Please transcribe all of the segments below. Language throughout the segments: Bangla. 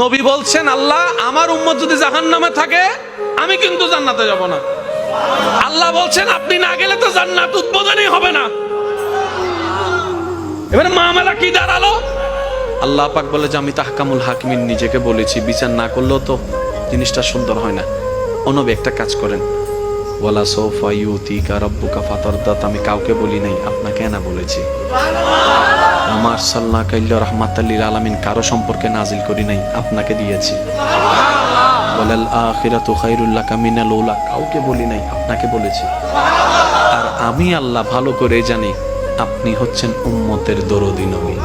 নবী বলছেন, আল্লাহ আমার উম্মত যদি জাহান্নামে থাকে আমি কিন্তু জান্নাতে যাব না। আল্লাহ বলছেন আপনি না গেলে তো জান্নাত উদ্বোধনই হবে না। এবারে মামলা কি দাঁড়ালো? আল্লাহ পাক বলে যে আমি তাহকামুল হাকিমিন নিজেকে বলেছি, বিচার না করলেও তো জিনিসটা সুন্দর হয় না। ও নবী একটা কাজ করেন, ওয়ালা সৌফা ইউতিকা রাব্বুকা ফাতারদাত, আমি কাউকে বলি নাই, আপনাকে না বলেছি। আমার সাল্লাল্লাহু আলাইহি রাহমাতাল লিল আলামিন কারো সম্পর্কে নাজিল করি নাই, আপনাকে দিয়েছি। ওয়ালাল আখিরাতু খায়রুল লাকা মিনাল উলা, কাউকে বলি নাই, আপনাকে বলেছি। আর আমি আল্লাহ ভালো করে জানি আপনি হচ্ছেন উম্মতের দরদি নবী।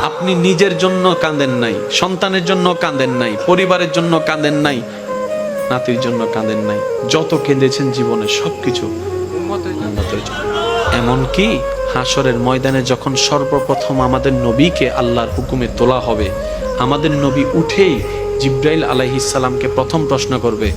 আপনি নিজের জন্য কাঁদেন নাই, সন্তানের জন্য কাঁদেন নাই, পরিবারের জন্য কাঁদেন নাই, নাতির জন্য কাঁদেন নাই, যত কেঁদেছেন জীবনে সবকিছু উম্মতের জন্য। এমনকি হাসরের ময়দানে যখন সর্বপ্রথম আমাদের নবীকে আল্লাহর হুকুমে তোলা হবে, আমাদের নবী উঠেই জিব্রাইল আলাইহিস সালামকে প্রথম প্রশ্ন করবে,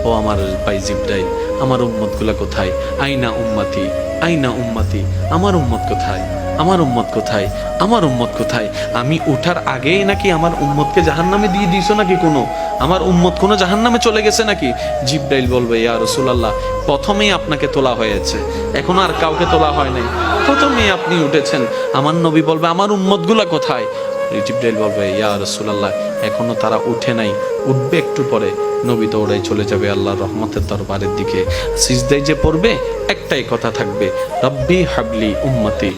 ও আমার ভাই জিব্রাইল, আমার উম্মতগুলা কোথায়? আইনা উম্মতি, আইনা উম্মতি, আমার উম্মত কোথায়, আমার উম্মত কোথায়, আমার উম্মত কোথায়? আমি উঠার আগেই নাকি আমার উম্মতকে জাহান্নামে দিয়ে দিয়েছো নাকি? কোনো আমার উম্মত কোনো জাহান্নামে চলে গেছে নাকি? জিব্রাইল বলবে, ইয়া রাসূলুল্লাহ, প্রথমেই আপনাকে তোলা হয়েছে, এখন আর কাউকে তোলা হয় নাই, প্রথমেই আপনি উঠেছেন। আমার নবী বলবে, আমার উম্মতগুলা কোথায়? জিব্রাইল বলবে, ইয়া রাসূলুল্লাহ, এখনো তারা উঠে নাই, উঠবে একটু পরে। নবী তো ওরাই চলে যাবে আল্লাহর রহমতের দরবারের দিকে। সিজদায় যে পড়বে একটাই কথা থাকবে, রব্বি হাবলি উম্মতি।